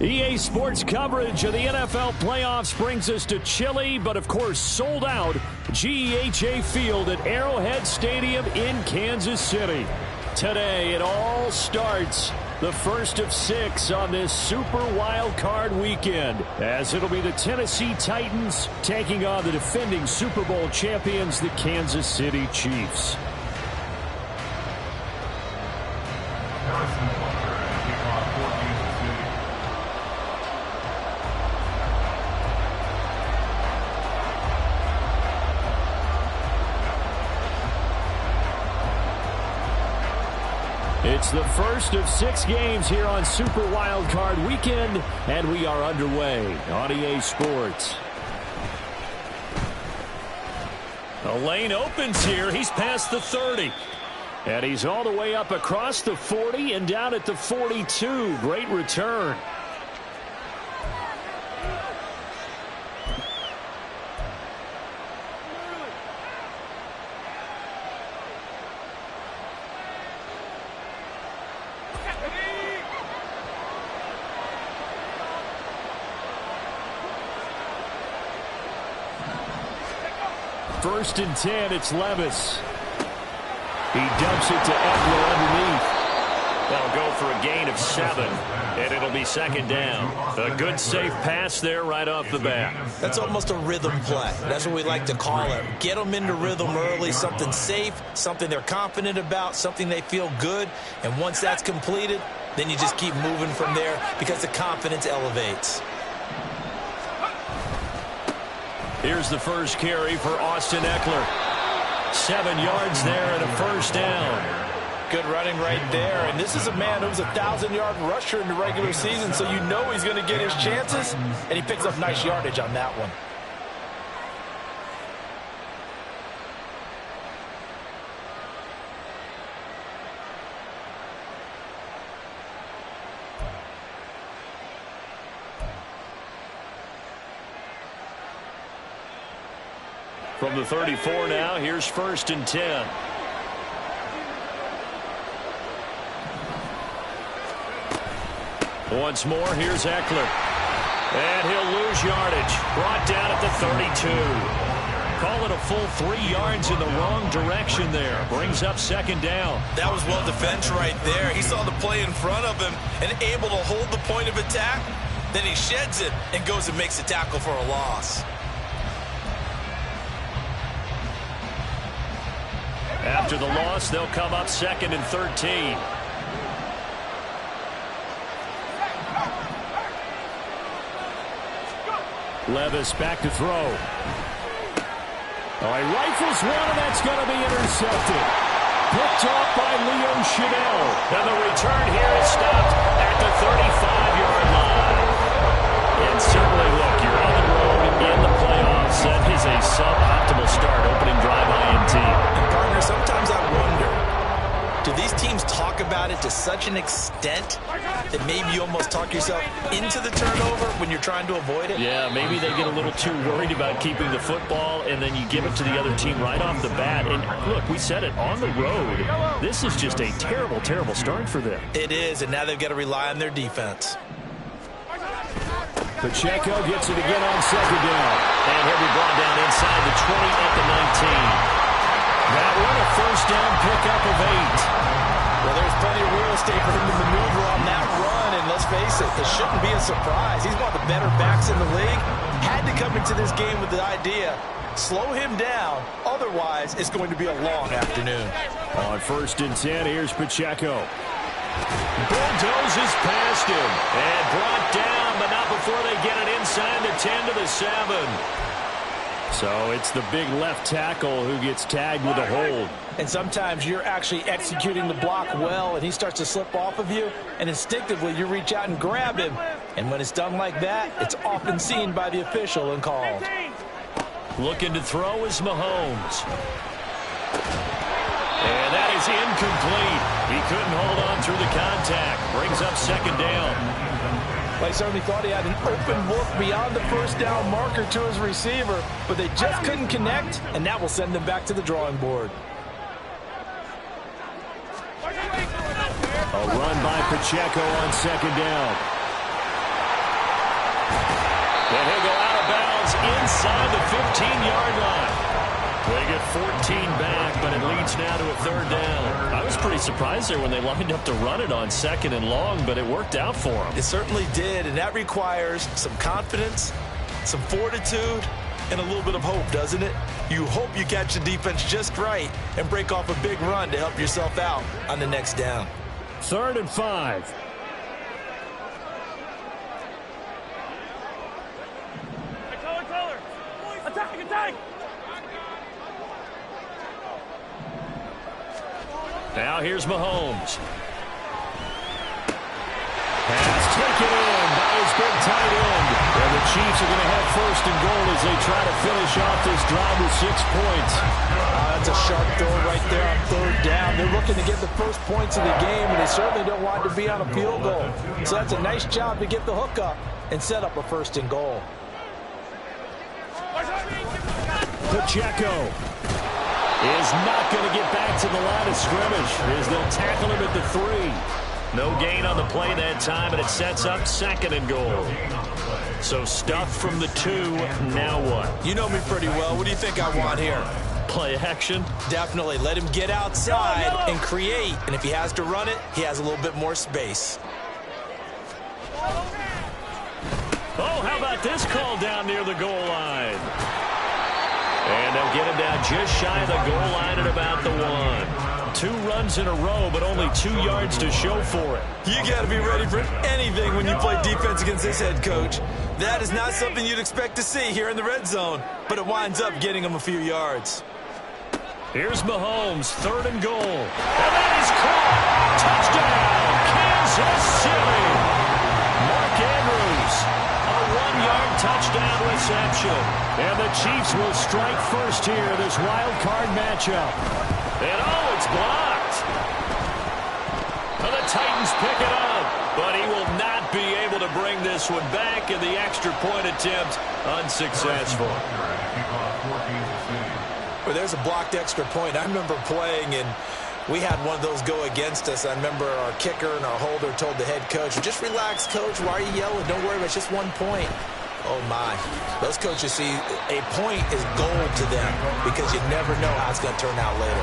EA Sports coverage of the NFL playoffs brings us to chilly, but of course sold out GEHA Field at Arrowhead Stadium in Kansas City. Today it all starts, the first of 6 on this Super WildCard weekend, as it'll be the Tennessee Titans taking on the defending Super Bowl champions, the Kansas City Chiefs. It's the first of 6 games here on Super WildCard Weekend, and we are underway on EA Sports. The lane opens here. He's past the 30. And he's all the way up across the 40 and down at the 42. Great return. First and 10, it's Levis. He dumps it to Eckler underneath. That'll go for a gain of 7, and it'll be second down. A good, safe pass there right off the bat. That's almost a rhythm play. That's what we like to call it. Get them into rhythm early, something safe, something they're confident about, something they feel good. And once that's completed, then you just keep moving from there because the confidence elevates. Here's the first carry for Austin Eckler. 7 yards there and a first down. Good running right there. And this is a man who's a 1,000-yard rusher in the regular season, so you know he's going to get his chances, and he picks up nice yardage on that one. From the 34 now, here's first and 10. Once more, here's Eckler. And he'll lose yardage. Brought down at the 32. Call it a full 3 yards in the wrong direction there. Brings up second down. That was well defense right there. He saw the play in front of him and able to hold the point of attack. Then he sheds it and goes and makes a tackle for a loss. After the loss, they'll come up second and 13. Levis back to throw. All right, rifles one, and that's going to be intercepted. Picked off by Leo Chanel. And the return here is stopped at the 35-yard line. And certainly, look, you're on the road in the playoffs. That is a suboptimal start, opening drive INT. And partner, sometimes I wonder, do these teams talk about it to such an extent that maybe you almost talk yourself into the turnover when you're trying to avoid it? Yeah, maybe they get a little too worried about keeping the football, and then you give it to the other team right off the bat. And look, we said it, on the road, this is just a terrible, terrible start for them. It is, and now they've got to rely on their defense. Pacheco gets it again on second down. And he'll be brought down inside the 20 at the 19. That one a first down pickup of 8. Well, there's plenty of real estate for him to maneuver on that run, and let's face it, it shouldn't be a surprise. He's one of the better backs in the league. Had to come into this game with the idea, slow him down, otherwise it's going to be a long afternoon. On first and 10, here's Pacheco. Bulldozes past him and brought down, but not before they get it inside the 10 to the 7. So it's the big left tackle who gets tagged with a hold. And sometimes you're actually executing the block well, and he starts to slip off of you, and instinctively you reach out and grab him. And when it's done like that, it's often seen by the official and called. Looking to throw is Mahomes. And that is incomplete. He couldn't hold on through the contact. Brings up second down. Well, he certainly thought he had an open look beyond the first down marker to his receiver, but they just couldn't connect, and that will send them back to the drawing board. A run by Pacheco on second down. And he'll go out of bounds inside the 15-yard line. They get 14 back, but it leads now to a third down. I was pretty surprised there when they lined up to run it on 2nd and long, but it worked out for them. It certainly did, and that requires some confidence, some fortitude, and a little bit of hope, doesn't it? You hope you catch the defense just right and break off a big run to help yourself out on the next down. 3rd and 5. Attack! Now here's Mahomes. Pass taken in by his big tight end. And the Chiefs are going to have 1st and goal as they try to finish off this drive with 6 points. That's a sharp throw right there on 3rd down. They're looking to get the first points of the game, and they certainly don't want to be on a field goal. So that's a nice job to get the hook up and set up a 1st and goal. Pacheco is not going to get back to the line of scrimmage as they'll tackle him at the 3. No gain on the play that time, and it sets up 2nd and goal. So stuff from the 2. Now what? You know me pretty well. What do you think I want here? Play action? Definitely. Let him get outside and create. And if he has to run it, he has a little bit more space. Oh, how about this call down near the goal line? And they'll get him down just shy of the goal line at about the 1. 2 runs in a row, but only 2 yards to show for it. You got to be ready for anything when you play defense against this head coach. That is not something you'd expect to see here in the red zone, but it winds up getting him a few yards. Here's Mahomes, 3rd and goal. And that is caught. Touchdown, Kansas City. Mark Andrews, a 1-yard touchdown reception. And the Chiefs will strike first here, this wild card matchup. And oh, it's blocked. And the Titans pick it up, but he will not be able to bring this one back, and the extra point attempt unsuccessful. Well, there's a blocked extra point. I remember playing, and we had one of those go against us. I remember our kicker and our holder told the head coach, just relax, coach. Why are you yelling? Don't worry, it's just 1 point. Oh, my. Those coaches see a point is gold to them because you never know how it's going to turn out later.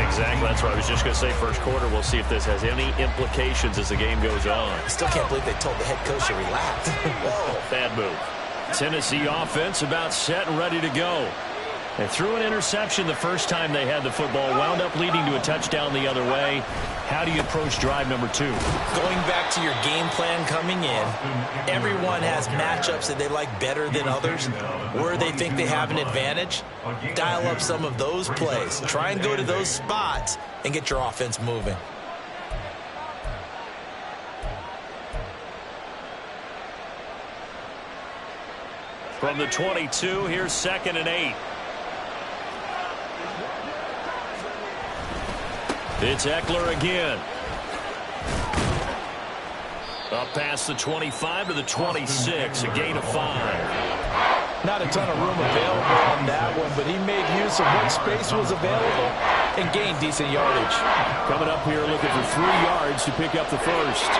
Exactly. That's what I was just going to say. First quarter, we'll see if this has any implications as the game goes on. I still can't believe they told the head coach to relax. Whoa, bad move. Tennessee offense about set and ready to go. They threw an interception the first time they had the football, wound up leading to a touchdown the other way. How do you approach drive number 2? Going back to your game plan coming in, everyone has matchups that they like better than others, where they think they have an advantage. Dial up some of those plays. Try and go to those spots and get your offense moving. From the 22, here's 2nd and 8. It's Eckler again. Up past the 25 to the 26, a gain of 5. Not a ton of room available on that one, but he made use of what space was available and gained decent yardage. Coming up here looking for 3 yards to pick up the first.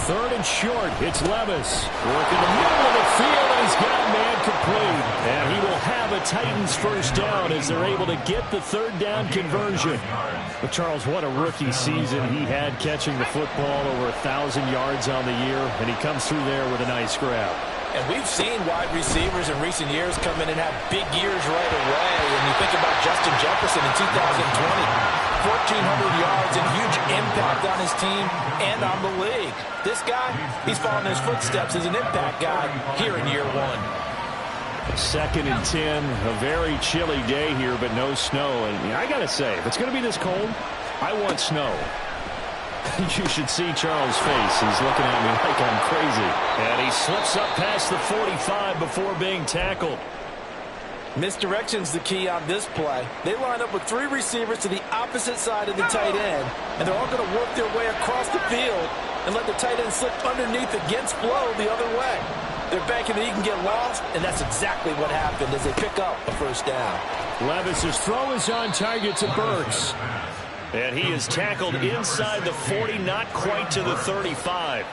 3rd and short. It's Levis. Working the middle of the field, and he's got man complete. And he will have a Titans first down as they're able to get the 3rd down conversion. But Charles, what a rookie season he had, catching the football over 1,000 yards on the year, and he comes through there with a nice grab. And we've seen wide receivers in recent years come in and have big years right away. And you think about Justin Jefferson in 2020. 1,400 yards and huge impact on his team and on the league. This guy, he's following his footsteps as an impact guy here in year 1. 2nd and 10, a very chilly day here, but no snow. And I got to say, if it's going to be this cold, I want snow. You should see Charles' face. He's looking at me like I'm crazy. And he slips up past the 45 before being tackled. Misdirection's the key on this play. They line up with 3 receivers to the opposite side of the tight end, and they're all going to work their way across the field and let the tight end slip underneath against flow the other way. They're banking that he can get lost, and that's exactly what happened as they pick up a first down. Levis's throw is on target to Burks. And he is tackled inside the 40, not quite to the 35.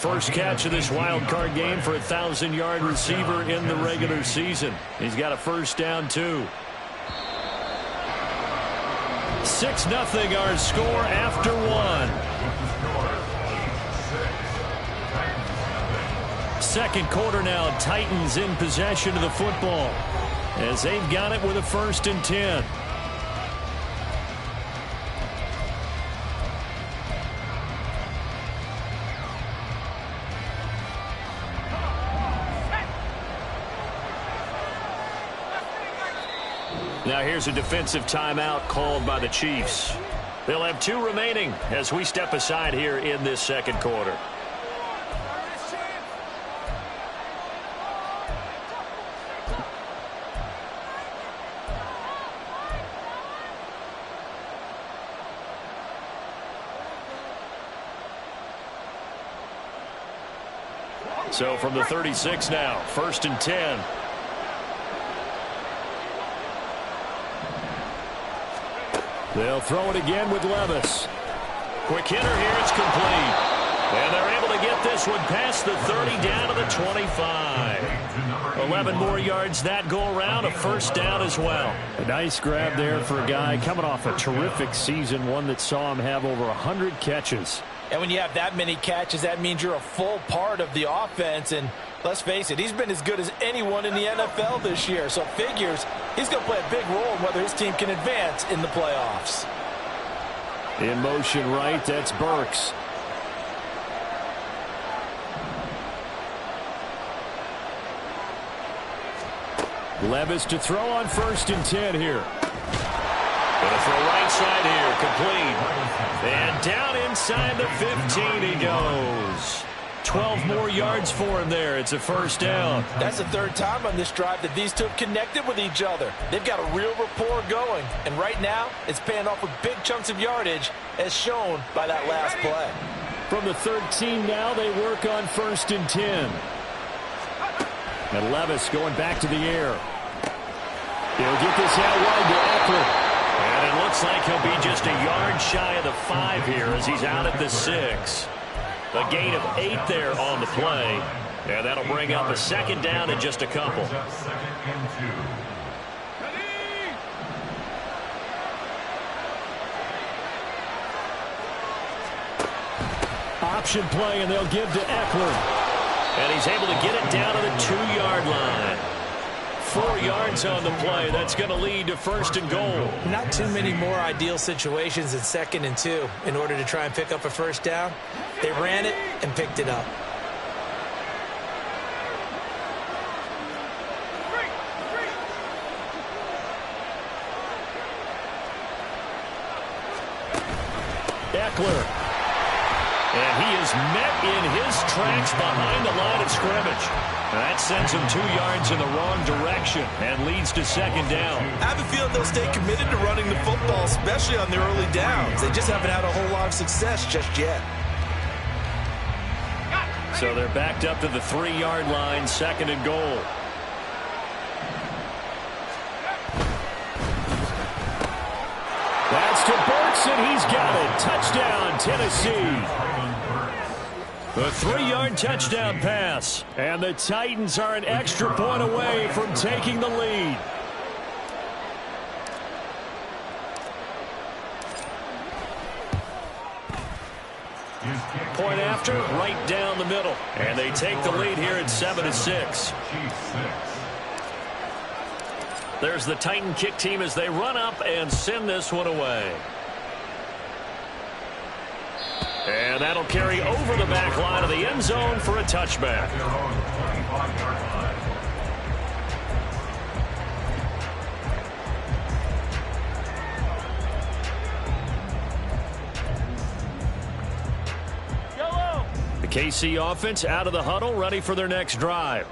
first catch of this wild card game for a 1,000-yard receiver in the regular season. He's got a first down, too. 6-0 our score after one. Second quarter now, Titans in possession of the football as they've got it with a 1st and 10. Now here's a defensive timeout called by the Chiefs. They'll have 2 remaining as we step aside here in this second quarter. So from the 36 now, 1st and 10. They'll throw it again with Levis. Quick hitter here, it's complete. And they're able to get this one past the 30 down to the 25. 11 more yards that go around, a first down as well. A nice grab there for a guy coming off a terrific season, one that saw him have over 100 catches. And when you have that many catches, that means you're a full part of the offense. And let's face it, he's been as good as anyone in the NFL this year. So figures he's going to play a big role in whether his team can advance in the playoffs. In motion right, that's Burks. Levis to throw on 1st and 10 here. Going to throw right side here, complete. And down inside the 15 he goes. 12 more yards for him there. It's a first down. That's the 3rd time on this drive that these two have connected with each other. They've got a real rapport going. And right now, it's paying off with big chunks of yardage, as shown by that last play. From the 13 now, they work on 1st and 10. And Levis going back to the air. He'll get this out wide to Eckler. And it looks like he'll be just a yard shy of the 5 here as he's out at the 6. A gain of 8 there on the play. And that'll bring up a 2nd down in just a couple. Option play, and they'll give to Eckler. And he's able to get it down to the 2-yard line. 4 yards on the play. That's going to lead to 1st and goal. Not too many more ideal situations than 2nd and 2 in order to try and pick up a first down. They ran it and picked it up. Eckler. And he is met in his tracks behind the line of scrimmage. That sends him 2 yards in the wrong direction and leads to 2nd down. I have a feeling they'll stay committed to running the football, especially on their early downs. They just haven't had a whole lot of success just yet. So they're backed up to the 3-yard line, 2nd and goal. That's to Burks, and he's got it. Touchdown, Tennessee. The 3-yard touchdown pass. And the Titans are an extra point away from taking the lead. Point after, right down the middle. And they take the lead here at 7-6. There's the Titan kick team as they run up and send this one away. And that'll carry over the back line of the end zone for a touchback. The KC offense out of the huddle, ready for their next drive.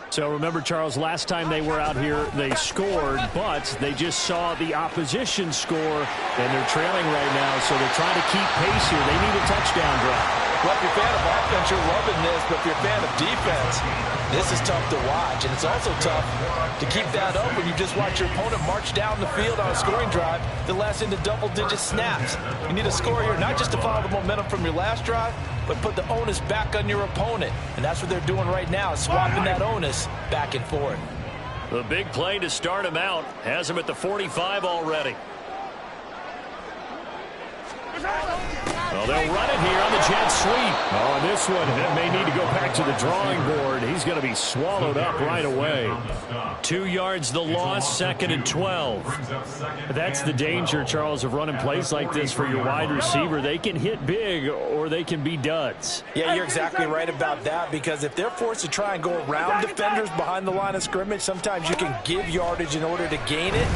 So remember, Charles, last time they were out here, they scored, but they just saw the opposition score, and they're trailing right now, so they're trying to keep pace here. They need a touchdown drive. Well, if you're a fan of offense, you're loving this, but if you're a fan of defense, this is tough to watch, and it's also tough to keep that up when you just watch your opponent march down the field on a scoring drive that lasts into double-digit snaps. You need a score here, not just to follow the momentum from your last drive, but put the onus back on your opponent. And that's what they're doing right now, swapping that onus back and forth. The big play to start him out has him at the 45 already. Well, they'll run it here on the jet sweep. On this one, it may need to go back to the drawing board. He's going to be swallowed up right away. 2 yards the loss, 2nd and 12. That's the danger, Charles, of running plays like this for your wide receiver. They can hit big or they can be duds. Yeah, you're exactly right about that, because if they're forced to try and go around defenders behind the line of scrimmage, sometimes you can give yardage in order to gain it.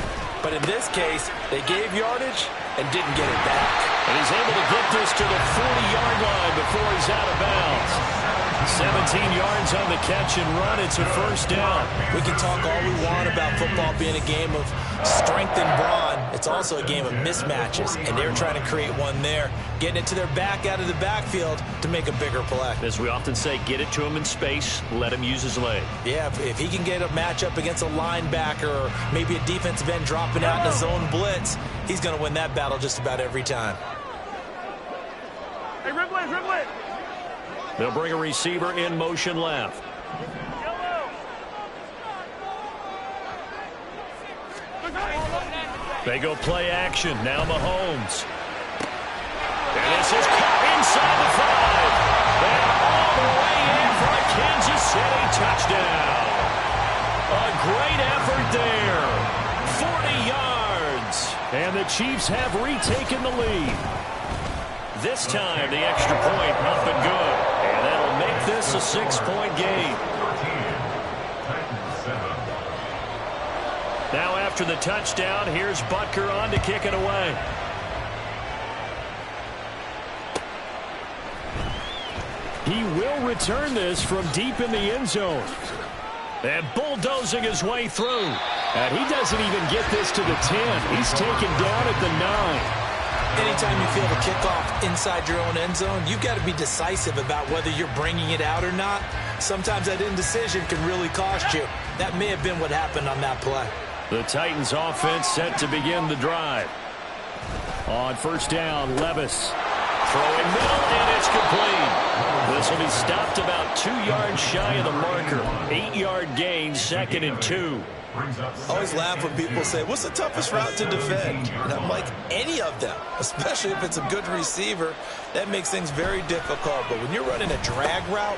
But in this case, they gave yardage and didn't get it back. And he's able to get this to the 40-yard line before he's out of bounds. 17 yards on the catch and run. It's a first down. We can talk all we want about football being a game of strength and brawn. It's also a game of mismatches, and they're trying to create one there, getting it to their back out of the backfield to make a bigger play. As we often say, get it to him in space, let him use his leg. Yeah, if he can get a matchup against a linebacker or maybe a defensive end dropping out in a zone blitz, he's going to win that battle just about every time. Hey, rip it. They'll bring a receiver in motion left. They go play action. Now Mahomes. And this is caught inside the 5. And all the way in for a Kansas City touchdown. A great effort there. 40 yards. And the Chiefs have retaken the lead. This time, the extra point up and good. And that'll make this a 6-point game. Now after the touchdown, here's Butker on to kick it away. He will return this from deep in the end zone. And bulldozing his way through. And he doesn't even get this to the 10. He's taken down at the 9. Anytime you feel the kickoff inside your own end zone, you've got to be decisive about whether you're bringing it out or not. Sometimes that indecision can really cost you. That may have been what happened on that play. The Titans offense set to begin the drive. On first down, Levis. Throwing middle, and it's complete. This will be stopped about 2 yards shy of the marker. 8-yard gain, 2nd and 2. I always laugh when people say, what's the toughest route to defend? And I'm like, any of them, especially if it's a good receiver. That makes things very difficult. But when you're running a drag route,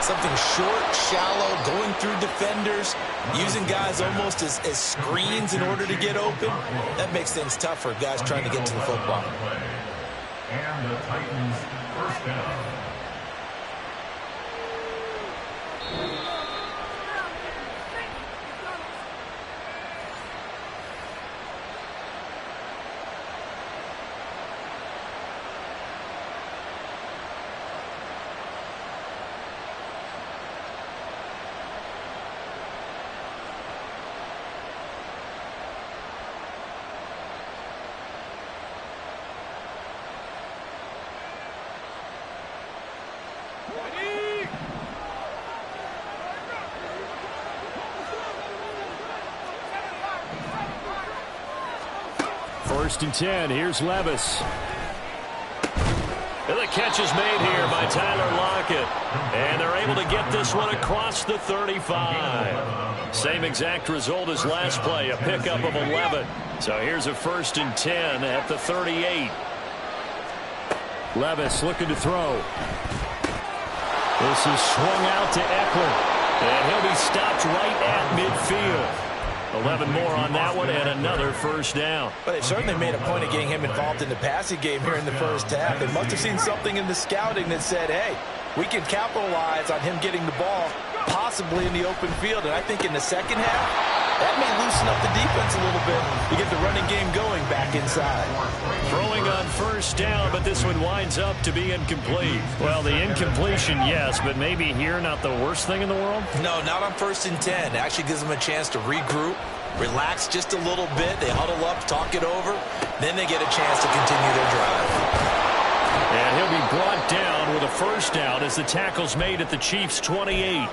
something short, shallow, going through defenders, using guys almost as screens in order to get open, that makes things tough for guys trying to get to the football. And the Titans first down. First and 10. Here's Levis. And the catch is made here by Tyler Lockett. And they're able to get this one across the 35. Same exact result as last play, a pickup of 11. So here's a first and 10 at the 38. Levis looking to throw. This is swung out to Eckler. And he'll be stopped right at midfield. 11 more on that one and another first down. But they've certainly made a point of getting him involved in the passing game here in the first half. They must have seen something in the scouting that said, hey, we can capitalize on him getting the ball possibly in the open field. And I think in the second half, that may loosen up the defense a little bit to get the running game going back inside. Throwing on first down, but this one winds up to be incomplete. Well, the incompletion, yes, but maybe here not the worst thing in the world? No, not on first and 10. It actually gives them a chance to regroup, relax just a little bit. They huddle up, talk it over. Then they get a chance to continue their drive. And he'll be brought down with a first down as the tackle's made at the Chiefs' 28.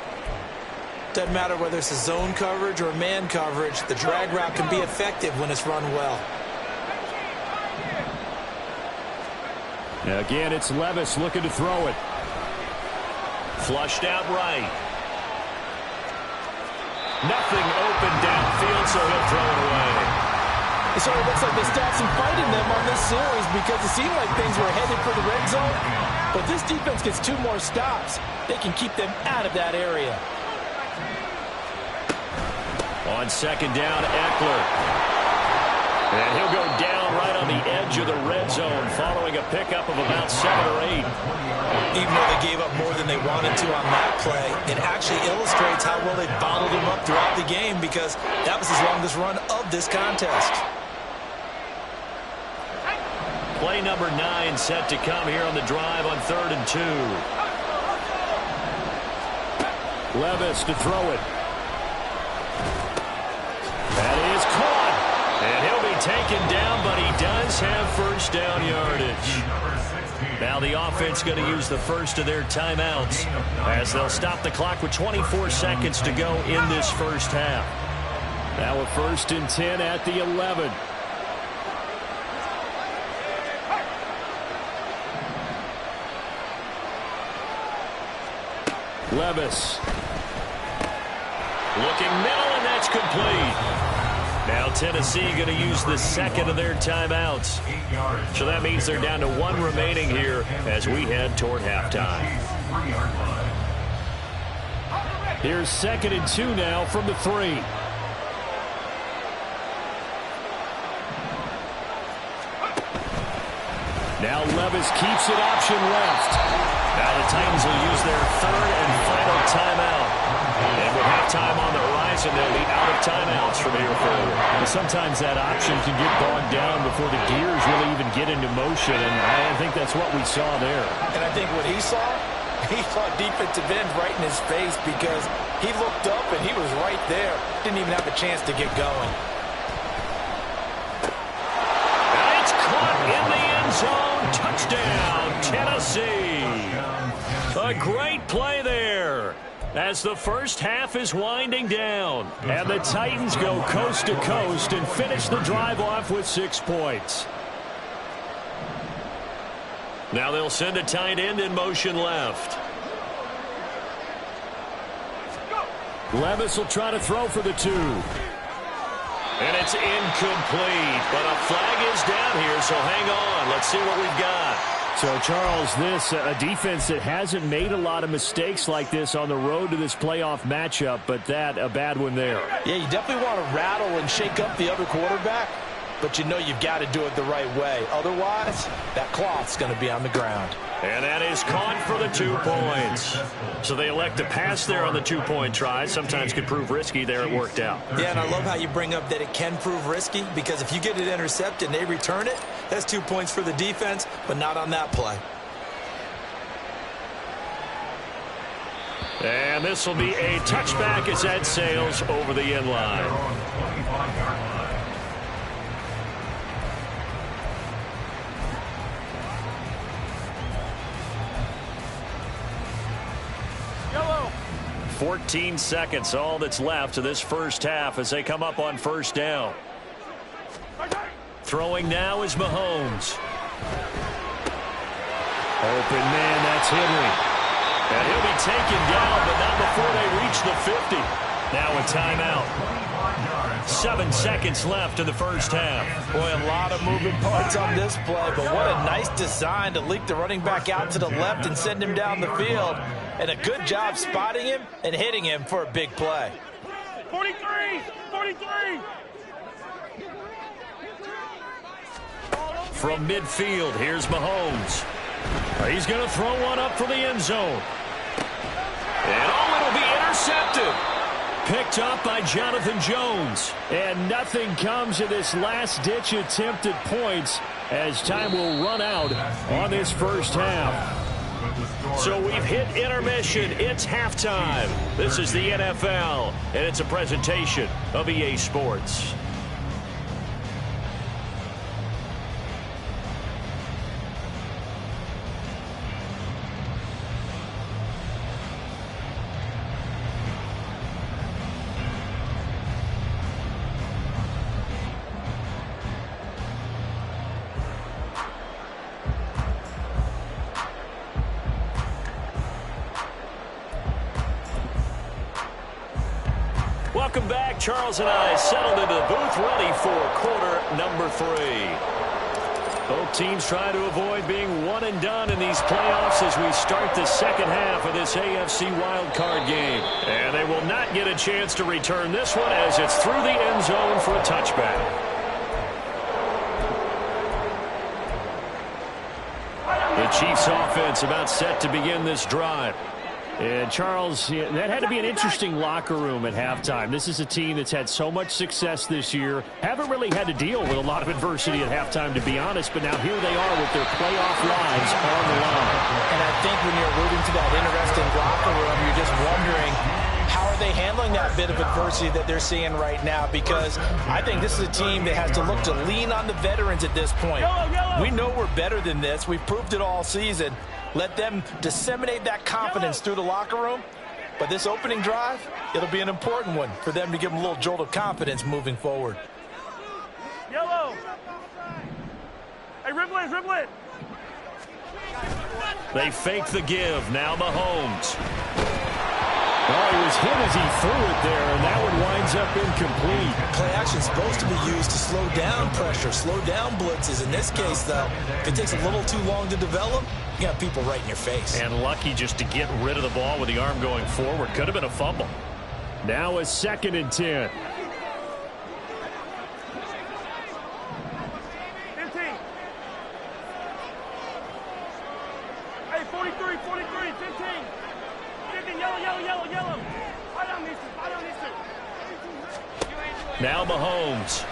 Doesn't matter whether it's a zone coverage or a man coverage. The drag route can be effective when it's run well. Again, it's Levis looking to throw it. Flushed out right. Nothing open downfield, so he'll throw it away. It sort of looks like they stopped some fighting them on this series because it seemed like things were headed for the red zone. But this defense gets 2 more stops. They can keep them out of that area. On second down, Eckler. And he'll go down right on the edge of the red zone following a pickup of about 7 or 8. Even though they gave up more than they wanted to on that play, it actually illustrates how well they bottled him up throughout the game because that was his longest run of this contest. Play number 9 set to come here on the drive on 3rd and 2. Levis to throw it. That is caught. And he'll be taken down, but he does have first down yardage. Now the offense going to use the first of their timeouts as they'll stop the clock with 24 seconds to go in this first half. Now a 1st and 10 at the 11. Levis. Looking middle, and that's complete. Now Tennessee going to use the second of their timeouts. So that means they're down to 1 remaining here as we head toward halftime. Here's 2nd and 2 now from the 3. Now Levis keeps it option left. Now the Titans will use their 3rd and final timeout. And with halftime on the horizon, they'll be out of timeouts from here forward. And sometimes that option can get bogged down before the gears really even get into motion, and I think that's what we saw there. And I think what he saw defensive end right in his face because he looked up and he was right there. Didn't even have a chance to get going. And it's caught in the end zone. Touchdown, Tennessee. A great play there as the first half is winding down. And the Titans go coast to coast and finish the drive off with 6 points. Now they'll send a tight end in motion left. Levis will try to throw for the 2. And it's incomplete, but a flag is down here, so hang on. Let's see what we've got. So, Charles, this a defense that hasn't made a lot of mistakes like this on the road to this playoff matchup, but that a bad one there. Yeah, you definitely want to rattle and shake up the other quarterback, but you know you've got to do it the right way. Otherwise, that cloth's going to be on the ground. And that is caught for the 2 points. So they elect to pass there on the 2-point try. Sometimes could prove risky. There it worked out. Yeah, and I love how you bring up that it can prove risky because if you get it intercepted and they return it, that's 2 points for the defense, but not on that play. And this will be a touchback as that sails over the end line. 14 seconds, all that's left of this first half as they come up on first down. Throwing now is Mahomes. Open man, that's Henry. And he'll be taken down, but not before they reach the 50. Now a timeout. 7 seconds left in the first half. Boy, a lot of moving parts on this play, but what a nice design to leak the running back out to the left and send him down the field. And a good job spotting him and hitting him for a big play. 43! From midfield, here's Mahomes. He's going to throw one up for the end zone. And it'll be intercepted. Picked up by Jonathan Jones. And nothing comes of this last-ditch attempt at points as time will run out on this first half. So we've hit intermission. It's halftime. This is the NFL, and it's a presentation of EA Sports. Welcome back. Charles and I settled into the booth ready for quarter number 3. Both teams trying to avoid being one and done in these playoffs as we start the second half of this AFC wildcard game. And they will not get a chance to return this one as it's through the end zone for a touchback. The Chiefs offense about set to begin this drive. And Charles, that had to be an interesting locker room at halftime. This is a team that's had so much success this year. Haven't really had to deal with a lot of adversity at halftime, to be honest. But now here they are with their playoff lives on the line. And I think when you're alluding to that interesting locker room, you're just wondering, how are they handling that bit of adversity that they're seeing right now? Because I think this is a team that has to look to lean on the veterans at this point. We know we're better than this. We've proved it all season. Let them disseminate that confidence through the locker room. But this opening drive, it'll be an important one for them to give them a little jolt of confidence moving forward. Yellow. Hey, ribble it. They fake the give. Now Mahomes. Oh, he was hit as he threw it there, and that one winds up incomplete. Play action is supposed to be used to slow down pressure, slow down blitzes. In this case, though, if it takes a little too long to develop, you got people right in your face. And lucky just to get rid of the ball with the arm going forward. Could have been a fumble. Now a 2nd and 10. 15. Hey, 43, 15. Yellow. I don't need to. Now Mahomes.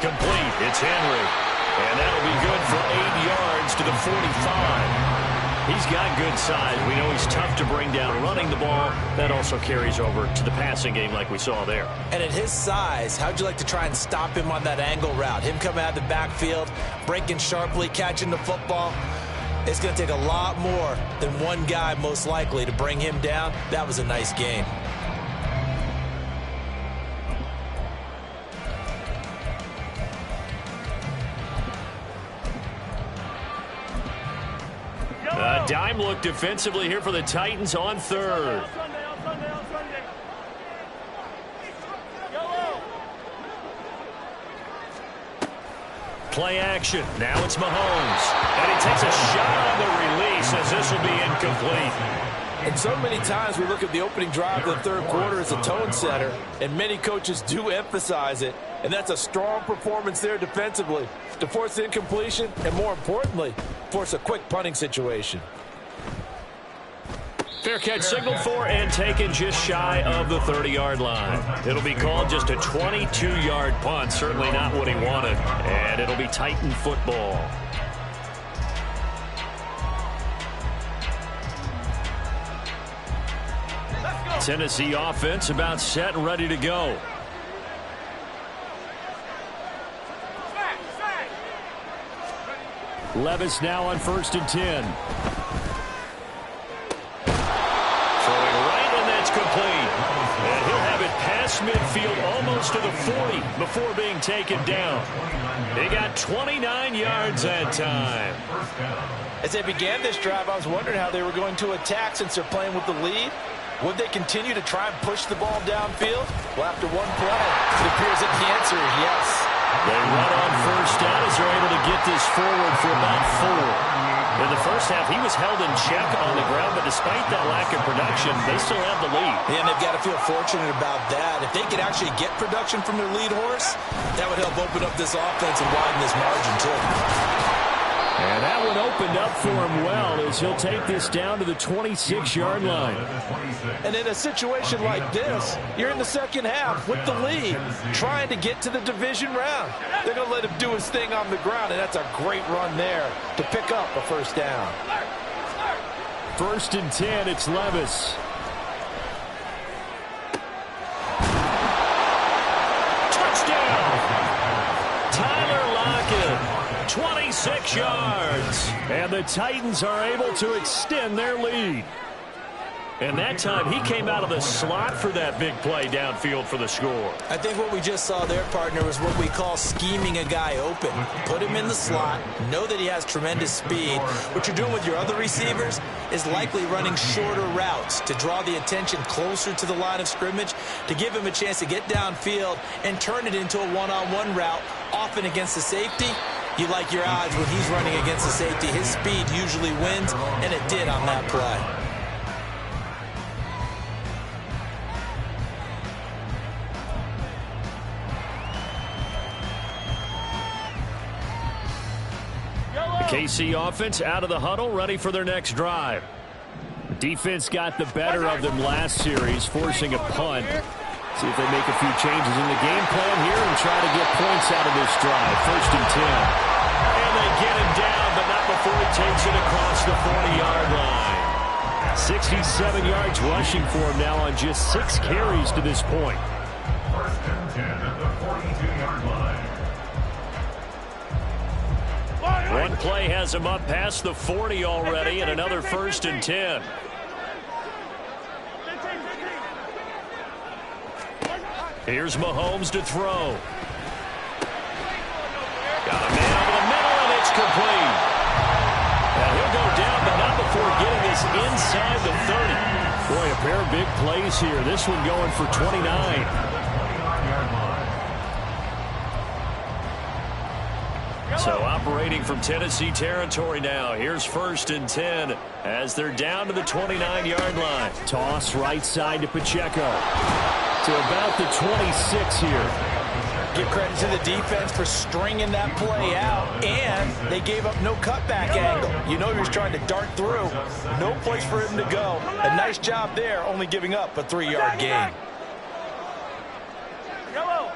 Complete. It's Henry. And that'll be good for 8 yards to the 45. He's got good size. We know he's tough to bring down running the ball. That also carries over to the passing game like we saw there. And at his size, how'd you like to try and stop him on that angle route? Him coming out of the backfield, breaking sharply, catching the football. It's going to take a lot more than one guy, most likely, to bring him down. That was a nice game. A dime look defensively here for the Titans on 3rd. Play action. Now it's Mahomes. And he takes a shot on the release as this will be incomplete. And so many times we look at the opening drive of the 3rd quarter as a tone setter, and many coaches do emphasize it. And that's a strong performance there defensively to force incompletion and, more importantly, force a quick punting situation. Fair catch signaled for and taken just shy of the 30-yard line. It'll be called just a 22-yard punt. Certainly not what he wanted. And it'll be Titan football. Tennessee offense about set and ready to go. Levis now on 1st and 10. Complete. And he'll have it past midfield almost to the 40 before being taken down. They got 29 yards that time. As they began this drive, I was wondering how they were going to attack since they're playing with the lead. Would they continue to try and push the ball downfield? Well, after one play, it appears that the answer is yes. They run on 1st down as they're able to get this forward for about 4. In the first half, he was held in check on the ground, but despite that lack of production, they still have the lead. Yeah, and they've got to feel fortunate about that. If they could actually get production from their lead horse, that would help open up this offense and widen this margin, too. And that one opened up for him well as he'll take this down to the 26-yard line. And in a situation like this, you're in the second half with the lead, trying to get to the division round. They're going to let him do his thing on the ground, and that's a great run there to pick up a 1st down. 1st and 10, it's Levis. Touchdown! Tyler Lockett. 26 yards. And the Titans are able to extend their lead. And that time he came out of the slot for that big play downfield for the score. I think what we just saw there, partner, was what we call scheming a guy open. Put him in the slot, know that he has tremendous speed. What you're doing with your other receivers is likely running shorter routes to draw the attention closer to the line of scrimmage, to give him a chance to get downfield and turn it into a one-on-one route, often against the safety. You like your odds when he's running against the safety. His speed usually wins, and it did on that play. KC offense out of the huddle, ready for their next drive. Defense got the better of them last series, forcing a punt. See if they make a few changes in the game plan here and try to get points out of this drive. 1st and 10. And they get him down, but not before he takes it across the 40-yard line. 67 yards rushing for him now on just 6 carries to this point. 1st and 10 at the 42-yard line. One play has him up past the 40 already, and another 1st and 10. Here's Mahomes to throw. Got a man over the middle, and it's complete. And he'll go down, but not before getting this inside the 30. Boy, a pair of big plays here. This one going for 29. So operating from Tennessee territory now. Here's 1st and 10 as they're down to the 29-yard line. Toss right side to Pacheco. To about the 26 here. Give credit to the defense for stringing that play out, and they gave up no cutback angle. You know he was trying to dart through. No place for him to go. A nice job there, only giving up a 3-yard gain. Yellow.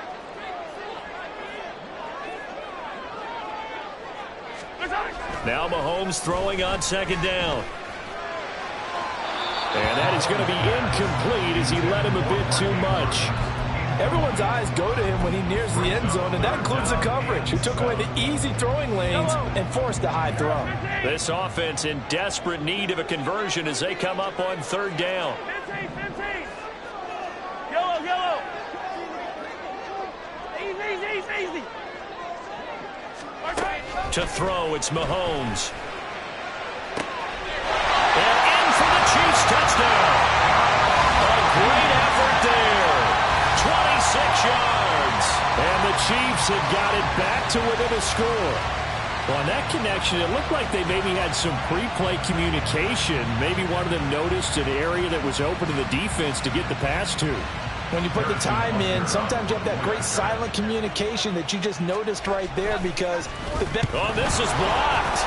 Now Mahomes throwing on 2nd down. And that is going to be incomplete as he led him a bit too much. Everyone's eyes go to him when he nears the end zone, and that includes the coverage, who took away the easy throwing lanes and forced a high throw. This offense in desperate need of a conversion as they come up on 3rd down. 15. Yellow. Easy. To throw, it's Mahomes. And in for the Chiefs touchdown. A great effort there. 26 yards. And the Chiefs have got it back to within a score. Well, on that connection, it looked like they maybe had some pre-play communication. Maybe one of them noticed an area that was open to the defense to get the pass to. When you put the time in, sometimes you have that great silent communication that you just noticed right there because the this is blocked.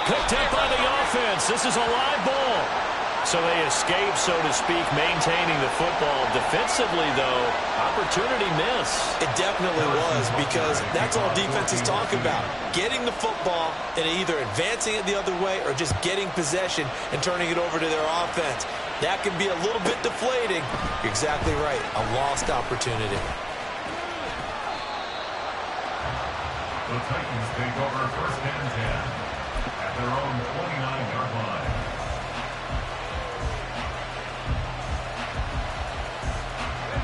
Picked up by the offense. This is a live ball. So they escape, so to speak, maintaining the football. Defensively, though, opportunity miss. It definitely was, because that's all defenses talk about. Getting the football and either advancing it the other way or just getting possession and turning it over to their offense. That can be a little bit deflating. You're exactly right. A lost opportunity. The Titans take over 1st and 10 at their own 29-yard line.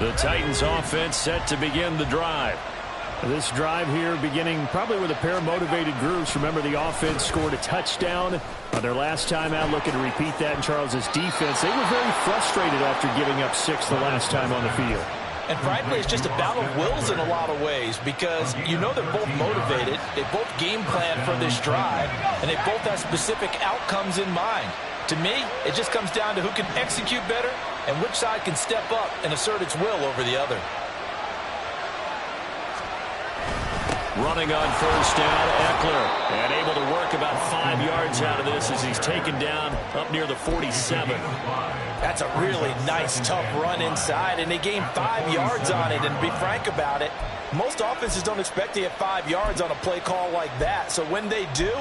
The Titans offense set to begin the drive. This drive here beginning probably with a pair of motivated groups. Remember, the offense scored a touchdown on their last time out, looking to repeat that in Charles's defense. They were very frustrated after giving up 6 the last time on the field. And frankly, it's just a battle of wills in a lot of ways, because you know they're both motivated. They both game plan for this drive, and they both have specific outcomes in mind. To me, it just comes down to who can execute better and which side can step up and assert its will over the other. Running on 1st down, Eckler. And able to work about 5 yards out of this as he's taken down up near the 47. That's a really nice, tough run inside, and they gained 5 yards on it. And to be frank about it, most offenses don't expect to get 5 yards on a play call like that. So when they do,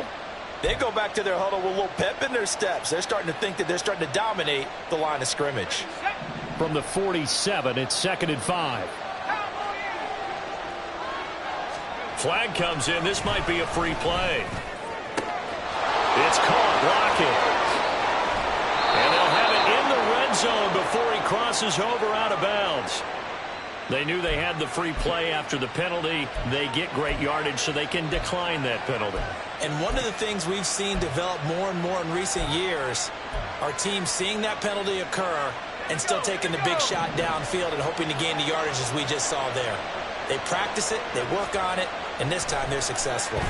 they go back to their huddle with a little pep in their steps. They're starting to think that they're starting to dominate the line of scrimmage. From the 47, it's 2nd and 5. Flag comes in. This might be a free play. It's caught. Block it. And they'll crosses over out of bounds. They knew they had the free play after the penalty. They get great yardage, so they can decline that penalty. And one of the things we've seen develop more and more in recent years are teams seeing that penalty occur and still taking the big shot downfield and hoping to gain the yardage as we just saw there. They practice it, they work on it, and this time they're successful.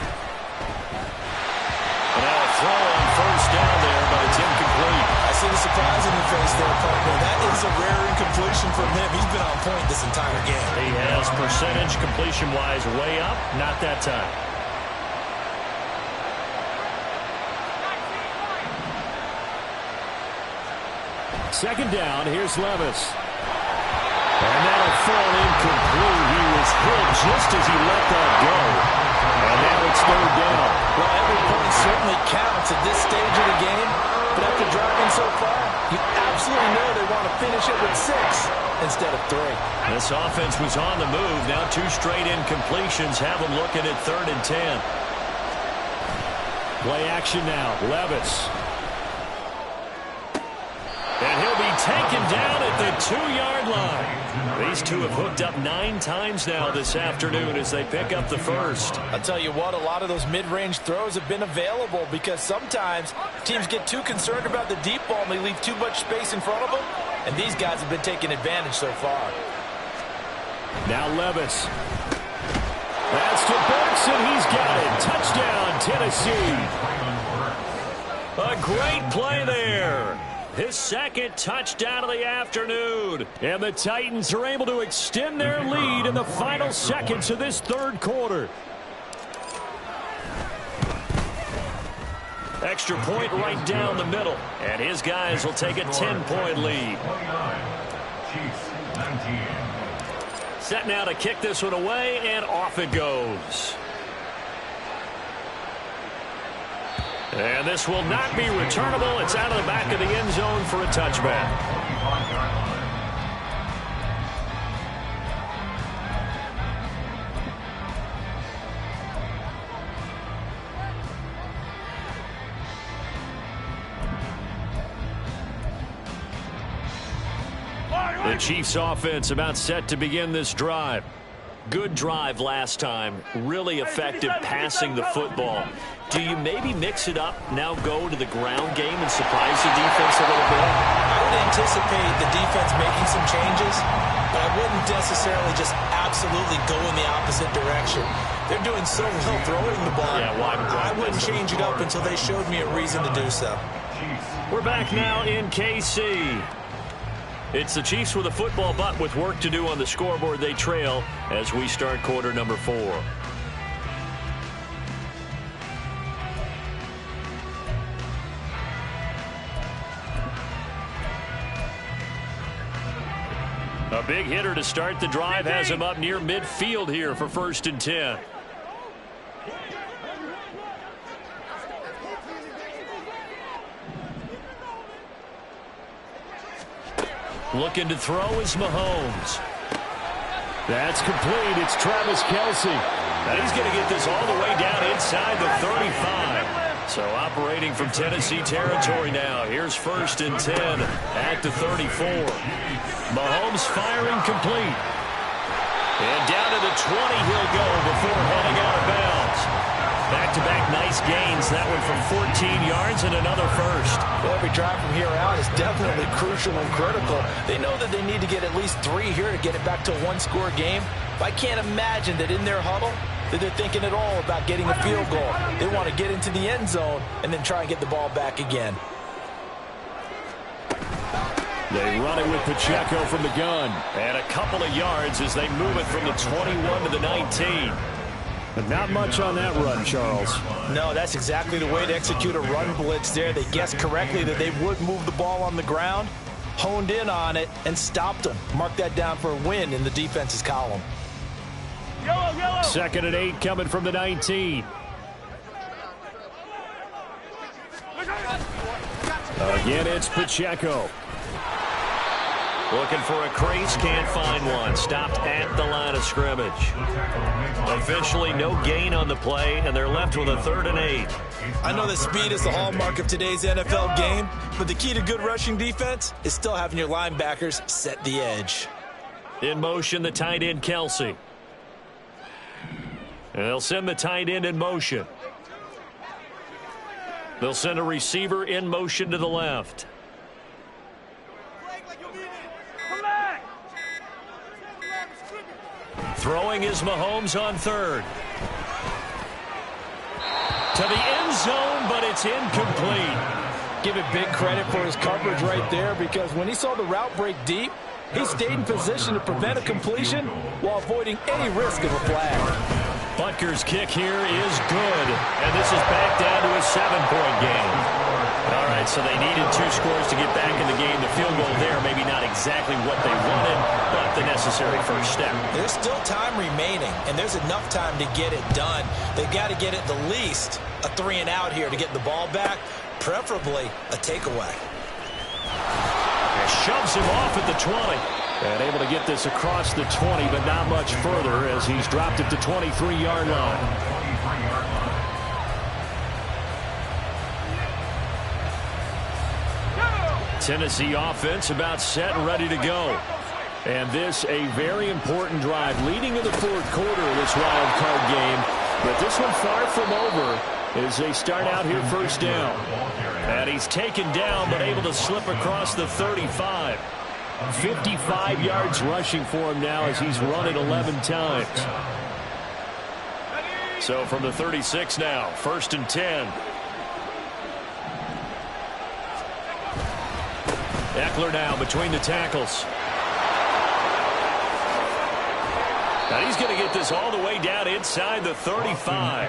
Now a throw on first down there, but it's incomplete. I see the surprise in your face there, partner. That is a rare incompletion from him. He's been on point this entire game. He has percentage completion-wise way up, not that time. Second down, here's Levis. And that'll fall incomplete. He was hit just as he let that go. And now it's third down. Well, every point certainly counts at this stage of the game. But after dropping so far, you absolutely know they want to finish it with 6 instead of 3. This offense was on the move. Now 2 straight incompletions have them looking at 3rd and 10. Play action now. Levis. And he'll be taken down at the 2-yard line. These two have hooked up 9 times now this afternoon as they pick up the first. I'll tell you what, a lot of those mid-range throws have been available because sometimes teams get too concerned about the deep ball and they leave too much space in front of them. And these guys have been taking advantage so far. Now Levis. That's to Burks, and he's got it. Touchdown, Tennessee. A great play there. His second touchdown of the afternoon. And the Titans are able to extend their lead in the final seconds of this third quarter. Extra point right down the middle. And his guys will take a 10-point lead. Set now to kick this one away, and off it goes. And this will not be returnable. It's out of the back of the end zone for a touchback. The Chiefs offense about set to begin this drive. Good drive last time. Really effective passing the football. Do you maybe mix it up, now go to the ground game and surprise the defense a little bit? I would anticipate the defense making some changes, but I wouldn't necessarily just absolutely go in the opposite direction. They're doing so well throwing the ball. Yeah, I wouldn't change it up until they showed me a reason to do so. We're back now in KC. It's the Chiefs with a football, but with work to do on the scoreboard. They trail as we start quarter number 4. A big hitter to start the drive has him up near midfield here for 1st and 10. Looking to throw is Mahomes. That's complete. It's Travis Kelce. And he's going to get this all the way down inside the 35. So operating from Tennessee territory now. Here's 1st and 10 at the 34. Mahomes firing complete. And down to the 20 he'll go before heading out of bounds. Back-to-back nice gains. That one from 14 yards and another first. Well, every drive from here out is definitely crucial and critical. They know that they need to get at least 3 here to get it back to a 1-score game. But I can't imagine that in their huddle that they're thinking at all about getting a field goal. They want to get into the end zone and then try and get the ball back again. They run it with Pacheco from the gun. And a couple of yards as they move it from the 21 to the 19. But not much on that run, Charles. No, that's exactly the way to execute a run blitz there. They guessed correctly that they would move the ball on the ground, honed in on it, and stopped them. Mark that down for a win in the defense's column. Yellow, yellow. 2nd and 8 coming from the 19. Again, it's Pacheco. Looking for a crease, can't find one. Stopped at the line of scrimmage. Officially no gain on the play, and they're left with a 3rd and 8. I know that speed is the hallmark of today's NFL game, But the key to good rushing defense is still having your linebackers set the edge. In motion, the tight end, Kelsey. And they'll send the tight end in motion. They'll send a receiver in motion to the left. Throwing is Mahomes on third. To the end zone, but it's incomplete. Give it big credit for his coverage right there, because when he saw the route break deep, he stayed in position to prevent a completion while avoiding any risk of a flag. Butker's kick here is good, and this is back down to a 7-point game. All right, so they needed 2 scores to get back in the game. The field goal there, maybe not exactly what they wanted, but the necessary first step. There's still time remaining, and there's enough time to get it done. They've got to get at the least a 3-and-out here to get the ball back, preferably a takeaway. And shoves him off at the 20. And able to get this across the 20, but not much further as he's dropped at the 23-yard line. Tennessee offense about set and ready to go. And this a very important drive leading in the fourth quarter of this wild card game. But this one far from over as they start out here first down. And he's taken down but able to slip across the 35. 55 yards rushing for him now as he's run it 11 times. So from the 36 now, 1st and 10. Eckler now between the tackles. Now he's going to get this all the way down inside the 35.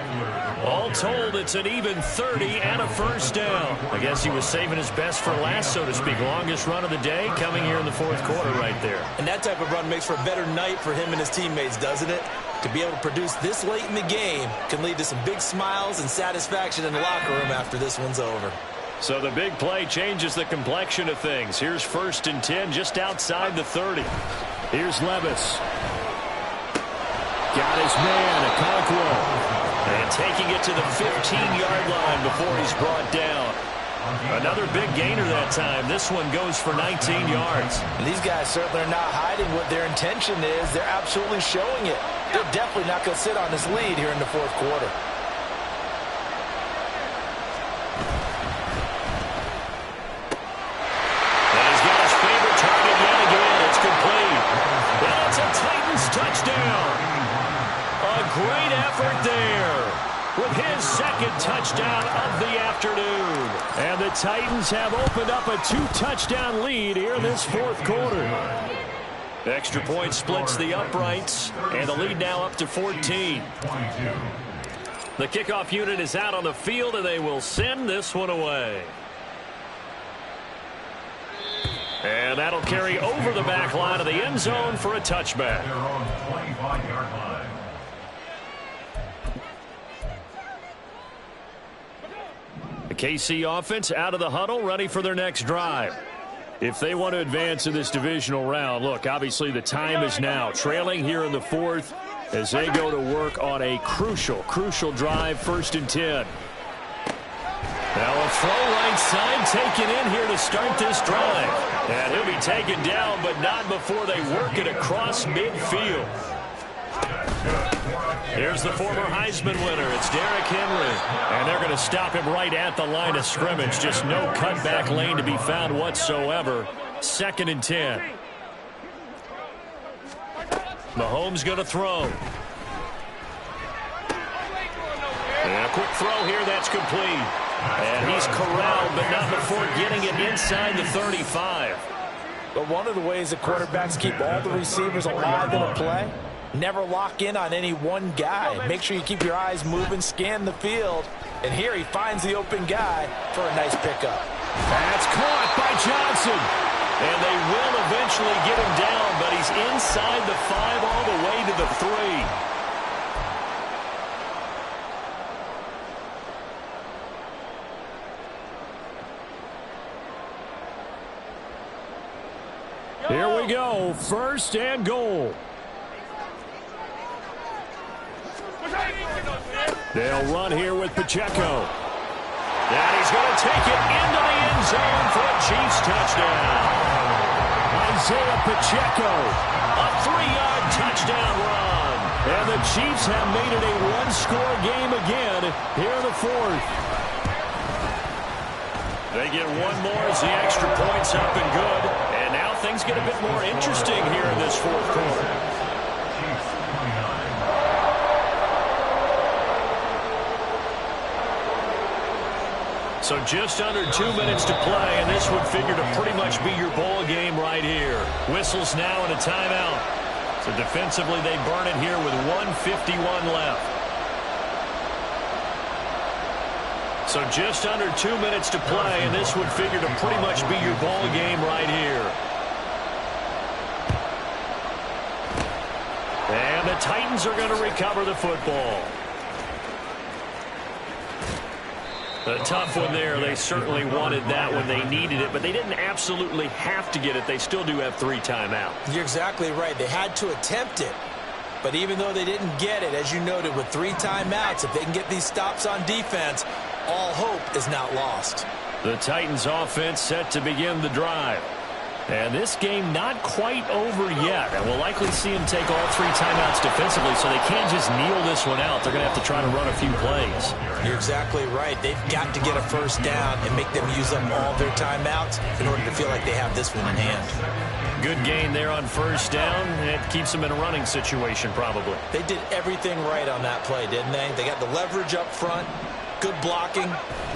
All told, it's an even 30 and a first down. I guess he was saving his best for last, so to speak. Longest run of the day coming here in the fourth quarter right there. And that type of run makes for a better night for him and his teammates, doesn't it? To be able to produce this late in the game can lead to some big smiles and satisfaction in the locker room after this one's over. So the big play changes the complexion of things. Here's 1st and 10 just outside the 30. Here's Levis. Got his man, Okonkwo. And taking it to the 15-yard line before he's brought down. Another big gainer that time. This one goes for 19 yards. And these guys certainly are not hiding what their intention is. They're absolutely showing it. They're definitely not going to sit on this lead here in the fourth quarter. And he's got his favorite target yet again. It's complete. And it's a Titans touchdown. A great effort there with his 2nd touchdown of the afternoon. And the Titans have opened up a 2-touchdown lead here in this fourth quarter. Extra point splits the uprights, and the lead now up to 14. The kickoff unit is out on the field, and they will send this one away. And that'll carry over the back line of the end zone for a touchback. The KC offense out of the huddle, ready for their next drive. If they want to advance in this divisional round, look, obviously the time is now. Trailing here in the 4th as they go to work on a crucial drive, 1st and 10. Now a throw right side taken in here to start this drive. And he'll be taken down, but not before they work it across midfield. Here's the former Heisman winner. It's Derrick Henry. And they're going to stop him right at the line of scrimmage. Just no cutback lane to be found whatsoever. 2nd and 10. Mahomes going to throw. And a quick throw here. That's complete. And he's corralled, but not before getting it inside the 35. But one of the ways that quarterbacks keep all the receivers alive in a play, never lock in on any one guy. Make sure you keep your eyes moving, scan the field. And here he finds the open guy for a nice pickup. That's caught by Johnson. And they will eventually get him down, but he's inside the 5 all the way to the 3. Here we go, 1st and goal. They'll run here with Pacheco. And he's going to take it into the end zone for a Chiefs touchdown. Isaiah Pacheco, a 3-yard touchdown run. And the Chiefs have made it a one-score game again here in the fourth. They get one more as the extra point's up and good. And now things get a bit more interesting here in this fourth quarter. So just under 2 minutes to play, and this would figure to pretty much be your bowl game right here. Whistles now and a timeout. So defensively, they burn it here with 1:51 left. So just under 2 minutes to play, and this would figure to pretty much be your bowl game right here. And the Titans are going to recover the football. A tough one there. They certainly wanted that when they needed it, but they didn't absolutely have to get it. They still do have 3 timeouts. You're exactly right. They had to attempt it. But even though they didn't get it, as you noted, with 3 timeouts, if they can get these stops on defense, all hope is not lost. The Titans offense set to begin the drive. And this game not quite over yet. And we'll likely see them take all 3 timeouts defensively, so they can't just kneel this one out. They're going to have to try to run a few plays. You're exactly right. They've got to get a first down and make them use up all their timeouts in order to feel like they have this one in hand. Good gain there on first down. It keeps them in a running situation probably. They did everything right on that play, didn't they? They got the leverage up front. Good blocking,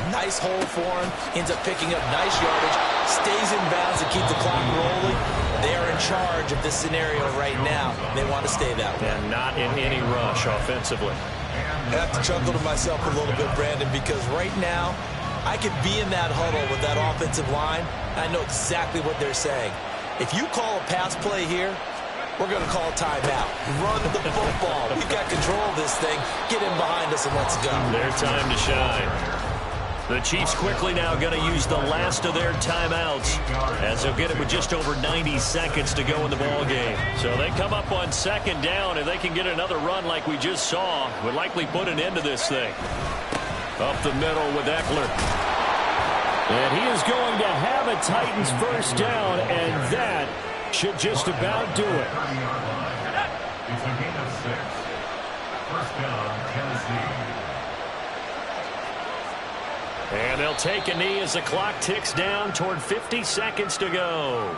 nice hole for him, ends up picking up nice yardage, stays in bounds to keep the clock rolling. They are in charge of this scenario right now. They want to stay that way. And not in any rush offensively. I have to chuckle to myself a little bit, Brandon, because right now I could be in that huddle with that offensive line. I know exactly what they're saying. If you call a pass play here, we're going to call a timeout. Run the football. We've got control of this thing. Get in behind us and let's go. Their time to shine. The Chiefs quickly now going to use the last of their timeouts as they'll get it with just over 90 seconds to go in the ball game. So they come up on second down. If they can get another run like we just saw, would likely put an end to this thing. Up the middle with Eckler. And he is going to have a Titans first down, and that should just about do it. It's a gain of 6. First down, Tennessee. And they'll take a knee as the clock ticks down toward 50 seconds to go.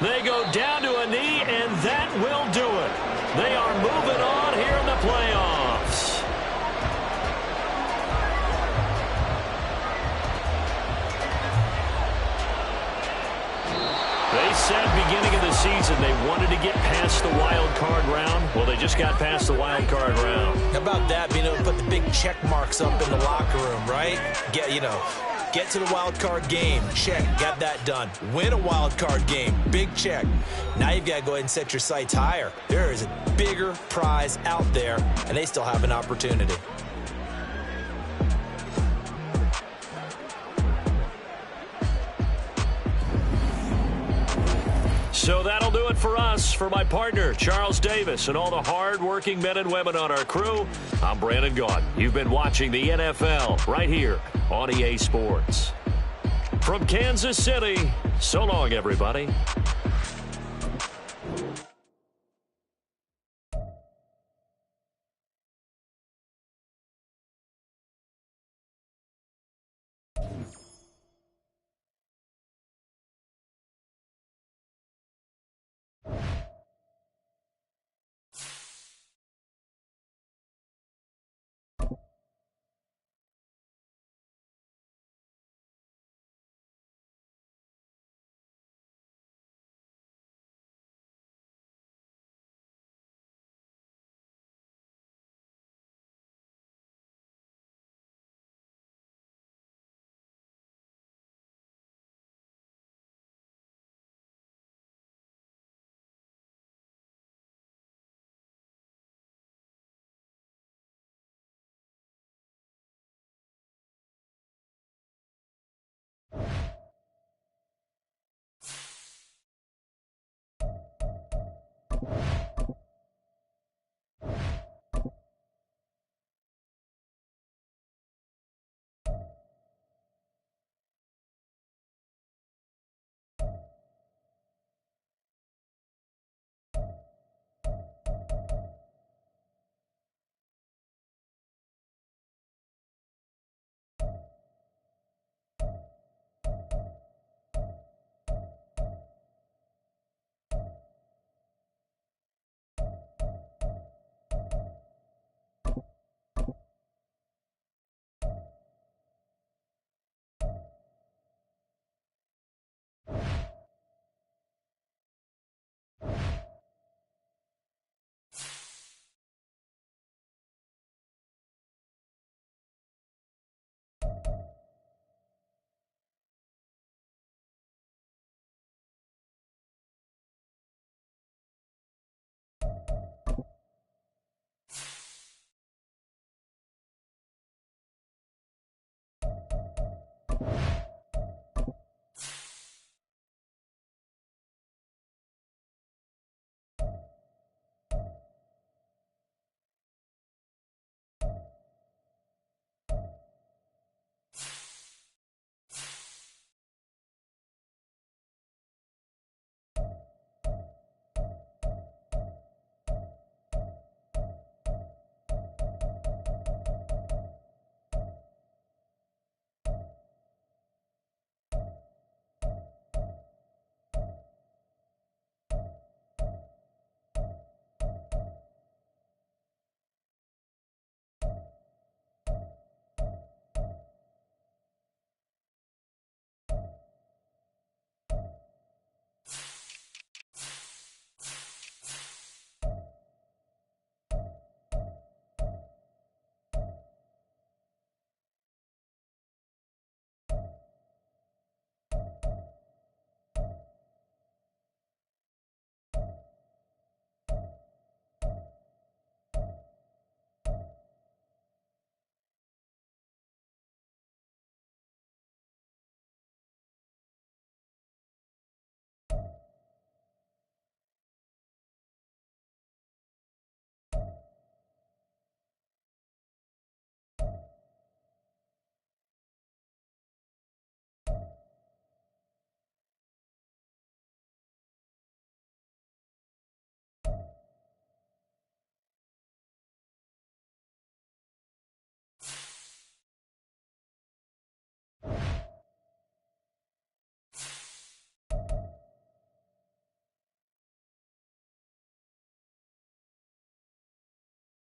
They go down to a knee, and that will do it. They are moving on here in the playoffs. They said beginning of the season they wanted to get past the wild card round. Well, they just got past the wild card round. How about that, being able to put the big check marks up in the locker room, right? Get to the wild card game. Check. Got that done. Win a wild card game. Big check. Now you've got to go ahead and set your sights higher. There is a bigger prize out there, and they still have an opportunity. So that'll do it for us. For my partner, Charles Davis, and all the hard-working men and women on our crew, I'm Brandon Gaudin. You've been watching the NFL right here on EA Sports. From Kansas City, so long, everybody. now.